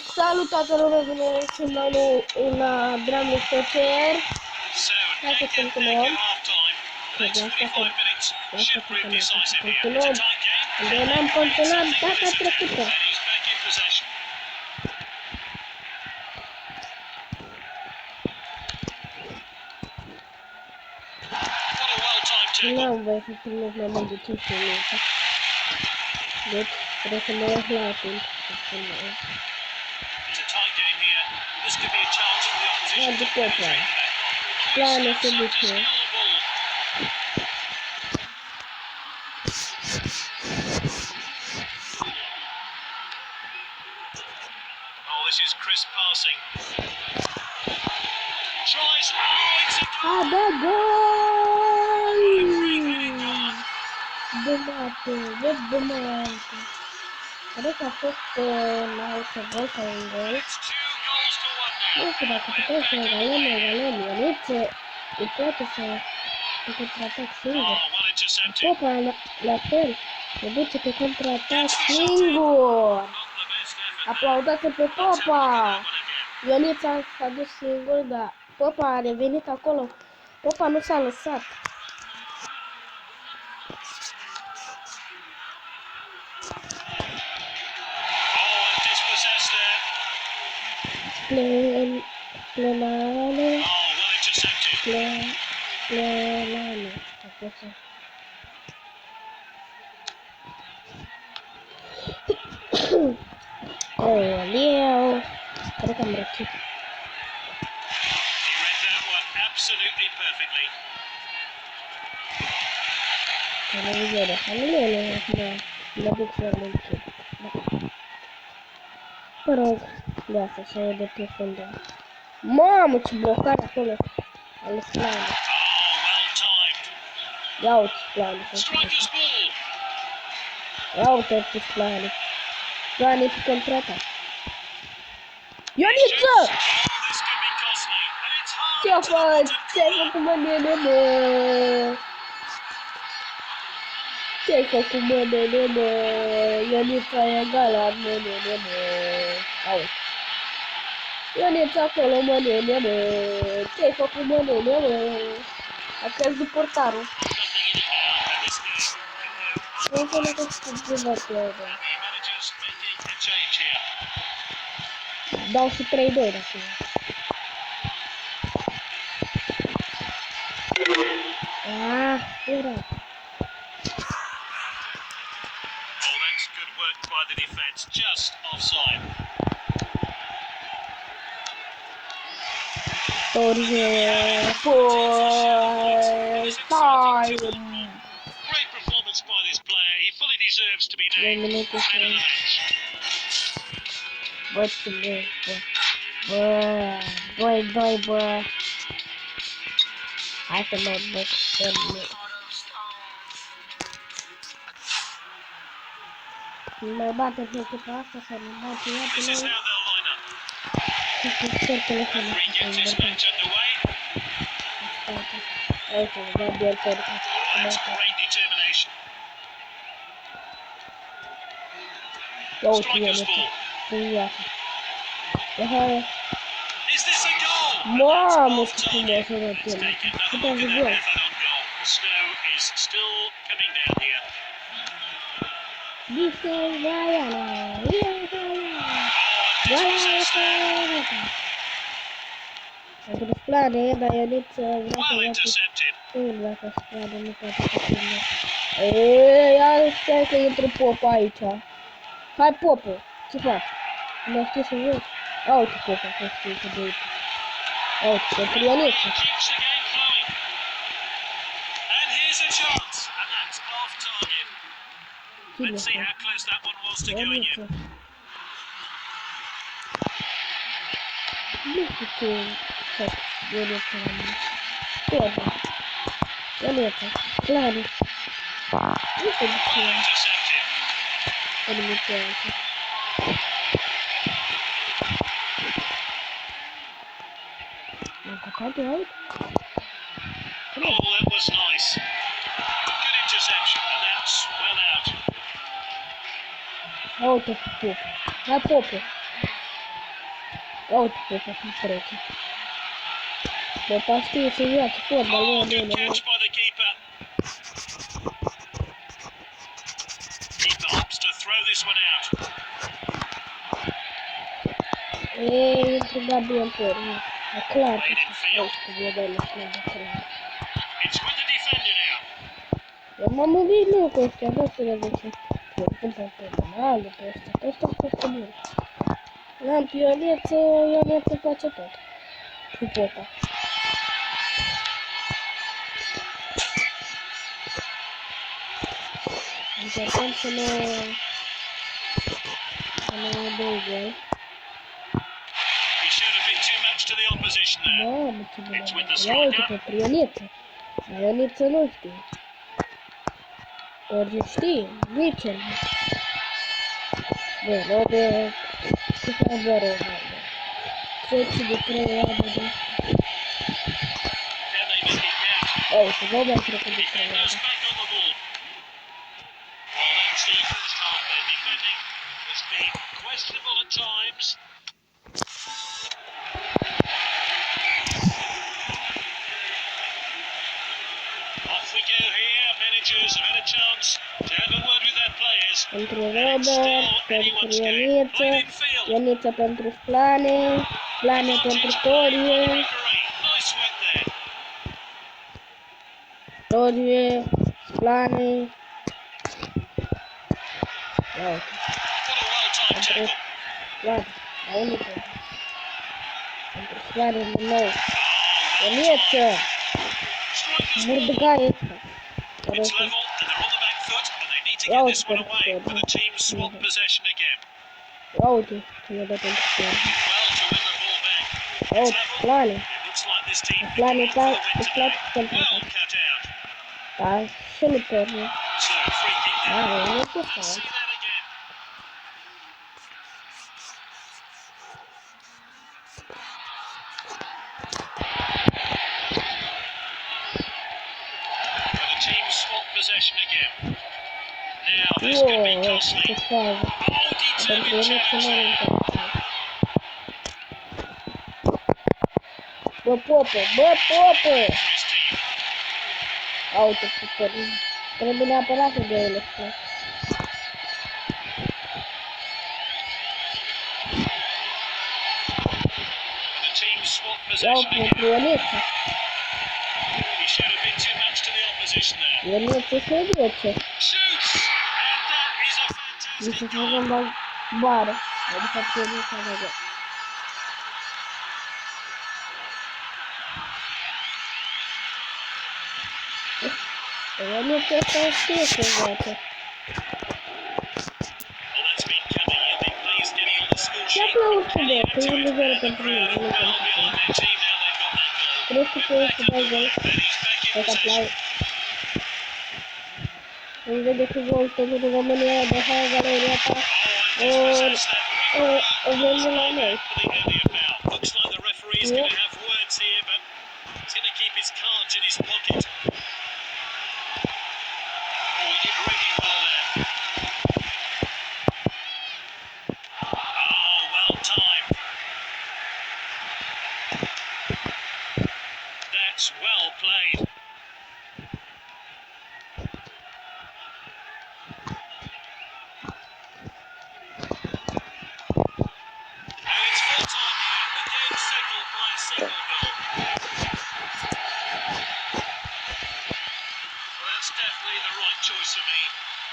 Salut toată lumea, bine sunt la Bramul Soccer. Hai să continuăm. Unde n-am continuat data trecută. N-am voie să filmez mai mult de 5 minute. Deci, trebuie să mă las la atunci să filmez. Hai, după plan. Planul se duce. A, da, gol! De moarte. Cred că a fost un alt gol sau un gol. Nu știu dacă putem să egalăm, Ionuț îi poate să contraatac singur. Popa la fel, se duce pe contraatac singur. Aplaudați pe Popa! Ionuț s-a dus singur, dar Popa a revenit acolo. Popa nu s-a lăsat. Plenale. Oleu. Cred că am răcit. Televizorul, familiile, mă duc să le închid. Mă rog, de asta să e de pe fundal. Mamă, ce blocare acolo! Ale Slane. Ia uite Slane. Ia uite pe Slane. Slane pe contraatac. Ioniță! Ce-a făcut? Ce-ai făcut, mă, nene? Ce-ai făcut, mă, nene? Ionița e egală, mă, nene. Auzi. Ionuț acolo, mă, nene. Ce-ai făcut, mă, nene? A căzut portarul. Nu să nu că ceva. Dau și 3-2 dacă e. Era. Great performance by this player. He fully deserves to be named man of the match. Bă. Hai să mă băgăm. Mai bate pe echipa asta să ne bate ea pe noi. Sper că le facem asta. Uite, da bine pe ia uite, Ionuț. Mamă, ce frumos e rătele. Putea să gol. Dice Gaiana. Pentru Splane, dar Ionuț vrea să ia pe vrea să Splane, nu poate să filme. Ia stai că intră Popa aici. Hai, Popo, ce faci? Nu știu să văd. Ia uite Popa, că știu că de uite. Ia uite, pentru Ionuț. Let's see how close that one was to going in. Nu știu ce fac Ionuț la mine. Popa. Ionuț, Splane. Nu știu de ce. Oh, that was nice. Good interception, and that's well out. Uite Popo. Hai Popo. Вот это смотрите. Да почти сидят футбол, Oh, не, good catch by the keeper. Keeper opts to throw this one out. другая белая. Класс. Played in field. It's with the defender now. Я маму видел, Костя, да, сюда зачем? Надо просто было. Нам пиолет почитать. Тупока. Закончено долго. He showed a bit too much to the opposition there. Да, мы тебе It's with the я striker. это пиолет. Пиолет ночью. Подожди, вечер. Да, надо типа оборона. Третий до края буду. Can they make it count? Ой, туда крокодил Defenders края. back on the ball. Well, that's the first half there. Defending has been questionable at times. Off we go here. Managers have had a chance to have a word with their players. Pentru And it's Robert, still pentru anyone's game. Ionuță, Played in field. Ionuță pentru Plane, Plane pentru Advantage played by the Torie, referee. Nice work there. Torie, Plane. Wow, What a well-timed pentru tackle. Plane, Ionuță. Pentru Plane din nou. Ionuță, Strikers ball. Murdăgaieță. It's level and they're on the back foot and they need to Wow, get this one it's away good. for the team swap possession again. Ia uite, ce mi-a dat pentru Plane. Well to win the ball back. Ia It's uite, level. Plane. It looks like this team Plane can go for the win îți today. place pentru Well asta. cut out. Da, și nu Torie. So free kick Da, there. e Let's necesar. see that again. And the team swap possession again. Now this could be Wow, costly. ce fază. Oh, Pentru determined Ionuță challenge nu there. interesant. Bă, Popă, bă, Popă! For his team. Ia uite, puterii. Trebuie neapărat să dea ele spre. And the team swap Ia possession uite, again. pentru Ionuță. He showed a bit too much to the opposition there. Ionuță se duce. Shoots! And that is a Nu se fantastic facă goal. în bară. De fapt, Ionuță a dat. Ionuță să știe să joace. Well, that's been coming. He'll be pleased getting on the score Ce-a sheet. plăut Can he de add că to e it? liber And the pentru crowd mine. are well behind their team now they've got that goal. Cred că We're este back dai gol. underway and he's back in Să possession. Îmi vede cu gol pentru România de hai galeria ta. Oh, and dispossessed that. O vende la noi. For the earlier foul. Looks like the referee's Yeah. going to have words here, but he's going to keep his cards in his pocket. Oh, he did really well there. Oh, well timed. That's well played. And it's full time here. The game settled by a single goal. Well, that's definitely the right choice for me.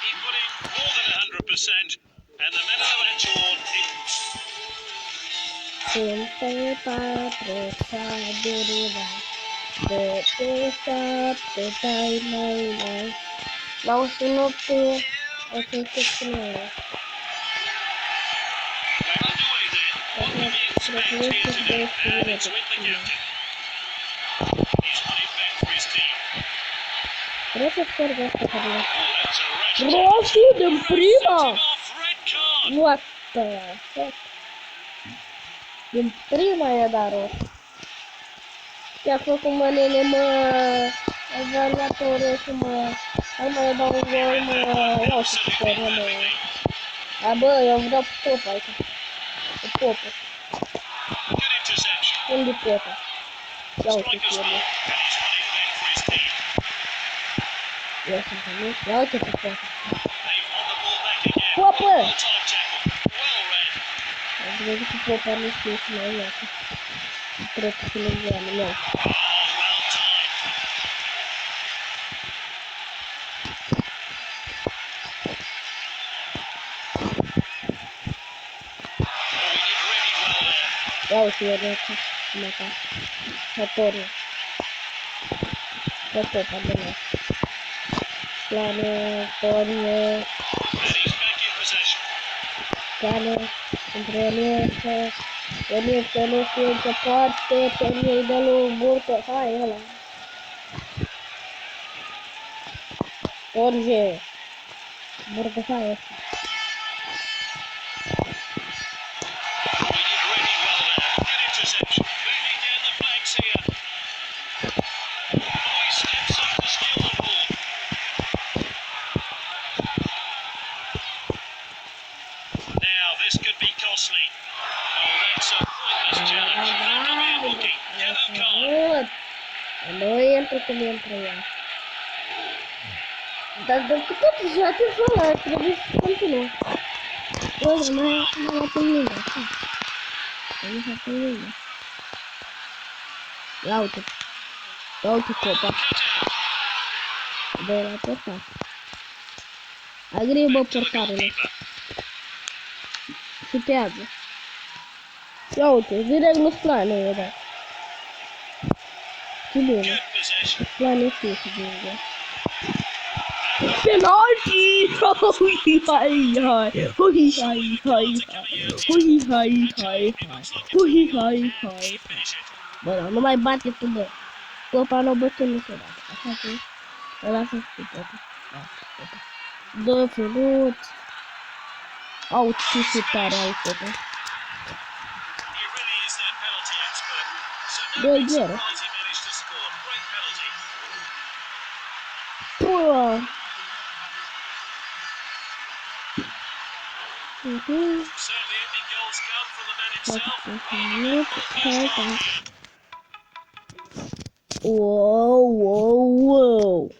He put in more than 100%, and the man of the match award. Siempre patru sabiduría. De pe tai mai. La o să noapte o să întâlnesc. We're underway then. What will we expect here today? And it's with the captain. He's won it back for his team. Trebuie să scorg asta care Oh, that's a rash. Roșu din prima! Sent him off, red card. What the fuck? Din prima e dat roșu. Chiar făcut mă nene, mă, evaluatorul și mă, hai mă, dau un gol, mă, iau și putere, mă. A, bă, eu vreau popă aici. Cu popă. Good interception. Unde Popa? Ia uite Striker's pe el. mark, and he's won it back for his team. Ia sunt aici. Ia uite pe Popa. They've won the ball back again. Popa! Well-timed tackle. Well read. Am văzut că Popa nu știe să mai iasă. Cred că nu vrea nimic. Oh, well timed. Oh, he did really well there. Ia uite el aici. Cum e ca. Satorul. Pe Popa de la. Plane, Torie, And he's back in possession. Plane, între Eliese. Eliese nu știe în ce parte. Torie îi dă lui Burtă. Hai, ăla. Torie. Burtă, hai, ăsta. Oh, he did really well there. Good interception. Moving down the flanks here. Oh, he steps up to steal the ball. Now, this could be costly. Oh, that's a pointless challenge. That could be a bookie. Yellow card. Nu intră cum intră ea. Dar dacă tot joacă ăla, trebuie să continuă. Ăla, mai luat pe mine. Ai luat pe mine. Ia uite. Ia uite Popa. Dă la portar. Agribă portarele. Șutează. Ia uite, direct nu-ți Plane e dat. Ce bine. Good possession. Plane știe să bine. Penalty! Hui hai hai! Hui hai hai hai! Hui hai hai hai! Hui hai hai! Finish it. Bă, nu mai bate tu, bă! Popa n-o bătut niciodată. Așa că ăla să știi, Popa. Dă frumos! Au, ce șutare ai, Popa! He really is their penalty expert. So no Doi big zero. surprise he managed to score. Great penalty. Pua! Certainly opening goals come from the man himself. Wow, wow, wow!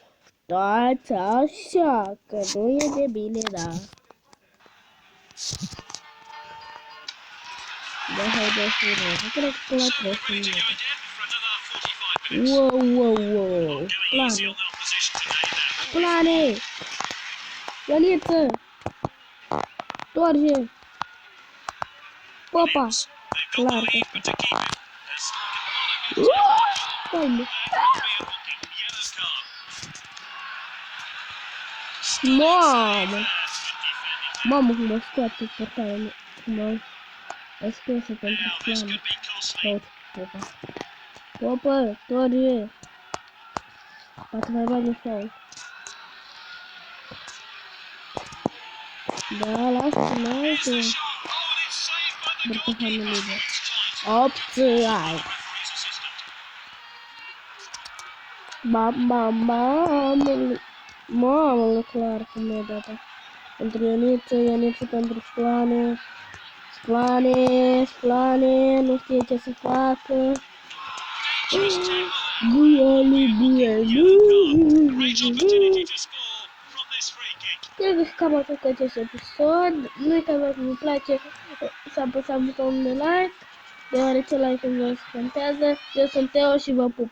Stați așa, că nu e de bine, da. Da, haide să vedem. Cred că la 3 Ready to go minute. again for another 45 minutes. Wow, wow, wow! Going easy on Plane! the opposition today, that. Plane! Ioniță! Toarge! Popa! They've got Clar the că lead, but to keep it, there's not a good Haide! that could be a booking. Yellow card. Mamă! Good defending. Mamă, cum mă scoate portarele. Cum mă ascunsă pentru Now this Plane. could be costly. Caut Popa. Popa, Toarge! Poate mai bani faul. Da, lasă, mai Here's the uite. shot. Oh, and it's saved by the Bărtăhanul goalkeeper. liber. It's tight. 8 ai. Referee's assistant. Mamă, mamă, clar cum e data. Pentru Ioniță, Ioniță pentru Splane. Splane, nu știe ce să facă. Dangerous tackle. Buialu. Great opportunity to score from this free kick. Cred că cam atât cu acest episod. Nu uitați dacă vă place să apăsați butonul de like, deoarece like-ul vă contează. Eu sunt Teo și vă pup.